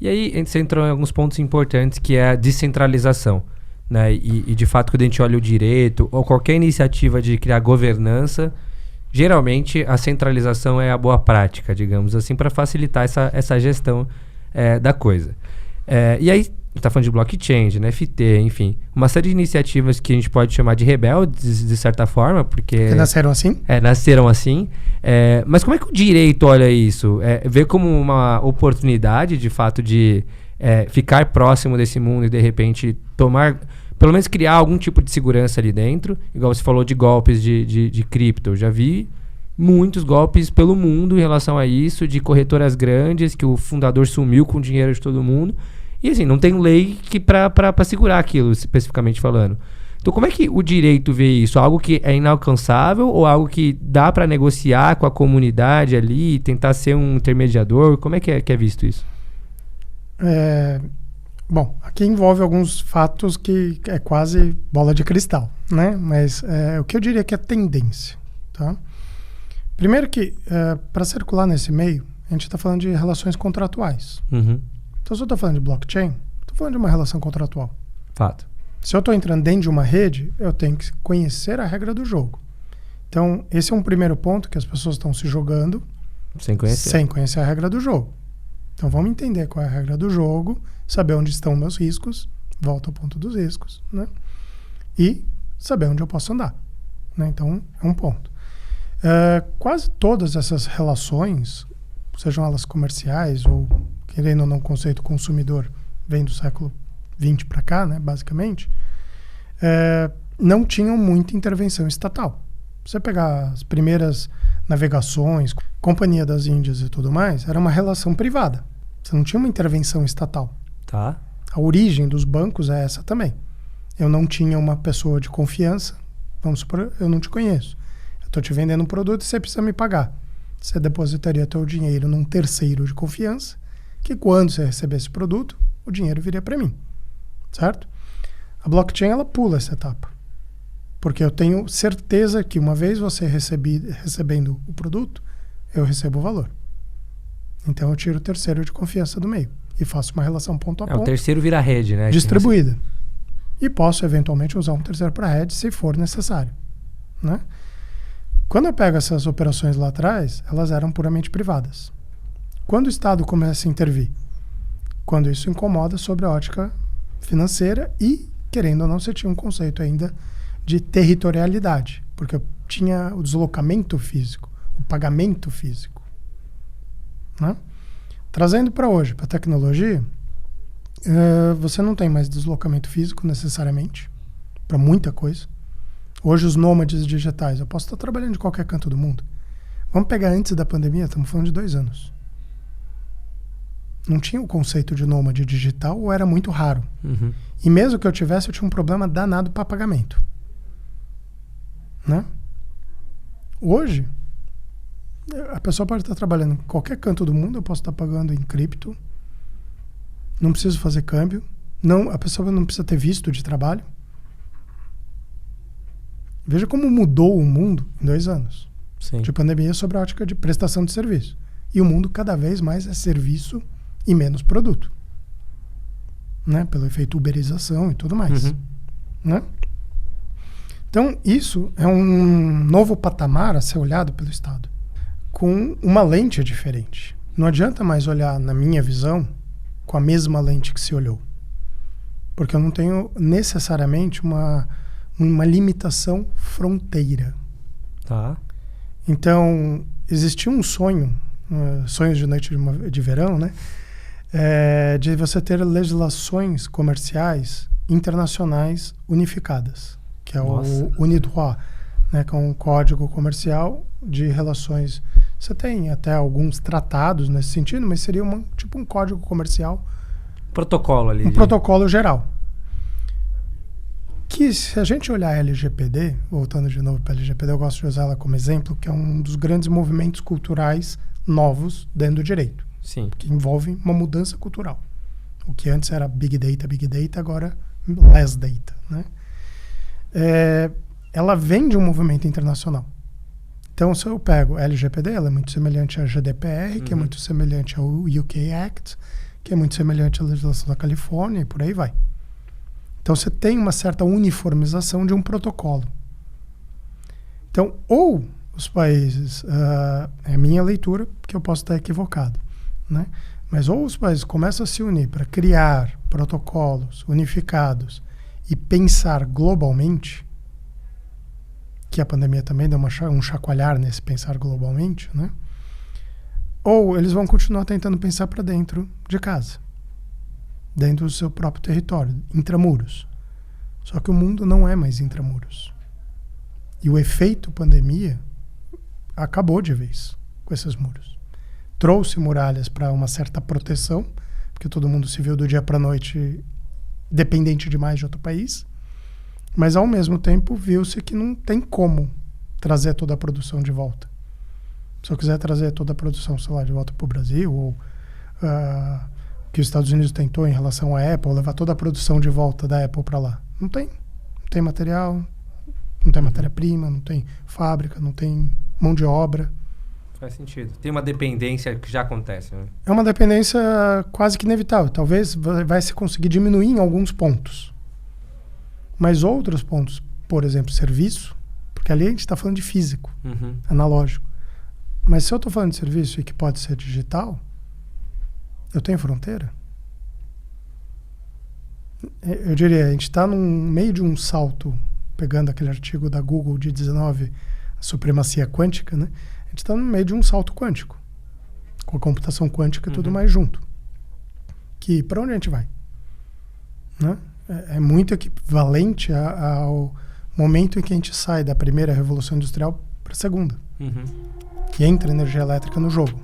E aí você entrou em alguns pontos importantes, que é a descentralização, né? E de fato, quando a gente olha o direito ou qualquer iniciativa de criar governança, geralmente a centralização é a boa prática, digamos assim, para facilitar essa gestão da coisa. E aí, a gente está falando de blockchain, de NFT, enfim, uma série de iniciativas que a gente pode chamar de rebeldes, de certa forma, porque... Que nasceram assim? Nasceram assim. Mas como é que o direito olha isso? Vê como uma oportunidade, de fato, de ficar próximo desse mundo e, de repente, tomar... Pelo menos criar algum tipo de segurança ali dentro. Igual você falou de golpes de cripto. Eu já vi muitos golpes pelo mundo em relação a isso, de corretoras grandes, que o fundador sumiu com o dinheiro de todo mundo. E assim, não tem lei para segurar aquilo, especificamente falando. Então, como é que o direito vê isso? Algo que é inalcançável ou algo que dá para negociar com a comunidade ali, tentar ser um intermediador? Como é que é visto isso? Bom, aqui envolve alguns fatos que é quase bola de cristal, né? Mas o que eu diria que é tendência, tá? Primeiro que, para circular nesse meio, a gente está falando de relações contratuais. Uhum. Então, se eu estou falando de blockchain, estou falando de uma relação contratual. Fato. Se eu estou entrando dentro de uma rede, eu tenho que conhecer a regra do jogo. Então, esse é um primeiro ponto que as pessoas estão se jogando sem conhecer a regra do jogo. Então, vamos entender qual é a regra do jogo, saber onde estão meus riscos, volta ao ponto dos riscos, né? E saber onde eu posso andar, né? Então, é um ponto. Quase todas essas relações, sejam elas comerciais ou, querendo ou não, o conceito consumidor vem do século XX para cá, né, basicamente, não tinham muita intervenção estatal. Você pegar as primeiras navegações, Companhia das Índias e tudo mais, era uma relação privada. Você não tinha uma intervenção estatal. Tá. A origem dos bancos é essa também. Eu não tinha uma pessoa de confiança, vamos supor, eu não te conheço. Eu estou te vendendo um produto e você precisa me pagar. Você depositaria teu dinheiro num terceiro de confiança, que quando você recebesse esse produto, o dinheiro viria para mim. Certo? A blockchain, ela pula essa etapa. Porque eu tenho certeza que uma vez você recebendo o produto, eu recebo o valor. Então eu tiro o terceiro de confiança do meio e faço uma relação ponto a ponto. O terceiro vira rede, né? Distribuída. E posso eventualmente usar um terceiro para rede se for necessário, né? Quando eu pego essas operações lá atrás, elas eram puramente privadas. Quando o Estado começa a intervir? Quando isso incomoda sobre a ótica financeira e, querendo ou não, você tinha um conceito ainda de territorialidade, porque eu tinha o deslocamento físico, o pagamento físico, né? Trazendo para hoje, para a tecnologia, você não tem mais deslocamento físico necessariamente, para muita coisa. Hoje os nômades digitais, eu posso estar trabalhando de qualquer canto do mundo. Vamos pegar antes da pandemia, estamos falando de 2 anos. Não tinha o conceito de nômade digital ou era muito raro. Uhum. E mesmo que eu tivesse, eu tinha um problema danado para pagamento, né? Hoje, a pessoa pode estar trabalhando em qualquer canto do mundo, eu posso estar pagando em cripto, não preciso fazer câmbio, a pessoa não precisa ter visto de trabalho. Veja como mudou o mundo em 2 anos. Sim. De pandemia sobre a ótica de prestação de serviço. E o mundo cada vez mais é serviço e menos produto, né? Pelo efeito uberização e tudo mais. Uhum. Né? Então, isso é um novo patamar a ser olhado pelo Estado, com uma lente diferente. Não adianta mais olhar, na minha visão, com a mesma lente que se olhou. Porque eu não tenho necessariamente uma limitação fronteira. Tá. Então, existia um sonho, sonhos de noite de verão, né? De você ter legislações comerciais internacionais unificadas, que é o UNIDROIT, né? Que é um código comercial de relações. Você tem até alguns tratados nesse sentido, mas seria tipo um código comercial. Protocolo ali. Um protocolo geral. Que se a gente olhar a LGPD, voltando de novo para a LGPD, eu gosto de usar ela como exemplo, que é um dos grandes movimentos culturais novos dentro do direito. Sim. Que envolve uma mudança cultural. O que antes era Big Data, agora Less Data, né? Ela vem de um movimento internacional. Então, se eu pego a LGPD, ela é muito semelhante à GDPR, que é muito semelhante ao UK Act, que é muito semelhante à legislação da Califórnia, e por aí vai. Então você tem uma certa uniformização de um protocolo. Então, ou os países, é a minha leitura, porque eu posso estar equivocado, né? Mas ou os países começam a se unir para criar protocolos unificados e pensar globalmente, que a pandemia também deu um chacoalhar nesse pensar globalmente, né? Ou eles vão continuar tentando pensar para dentro de casa, dentro do seu próprio território, intramuros. Só que o mundo não é mais intramuros. E o efeito pandemia acabou de vez com esses muros. Trouxe muralhas para uma certa proteção, porque todo mundo se viu do dia para a noite dependente demais de outro país, mas ao mesmo tempo viu-se que não tem como trazer toda a produção de volta. Se eu quiser trazer toda a produção, sei lá, de volta para o Brasil, ou que os Estados Unidos tentou em relação à Apple, levar toda a produção de volta da Apple para lá. Não tem. Não tem material, não tem matéria-prima, não tem fábrica, não tem mão de obra. Faz sentido. Tem uma dependência que já acontece, né? É uma dependência quase que inevitável. Talvez vai se conseguir diminuir em alguns pontos. Mas outros pontos, por exemplo, serviço, porque ali a gente está falando de físico, analógico. Mas se eu estou falando de serviço e que pode ser digital, eu tenho fronteira? Eu diria, a gente está no meio de um salto, pegando aquele artigo da Google de 19, a supremacia quântica, né? A gente está no meio de um salto quântico, com a computação quântica e tudo mais junto. Que para onde a gente vai? Né? É muito equivalente ao momento em que a gente sai da primeira revolução industrial para a segunda. Que entra energia elétrica no jogo.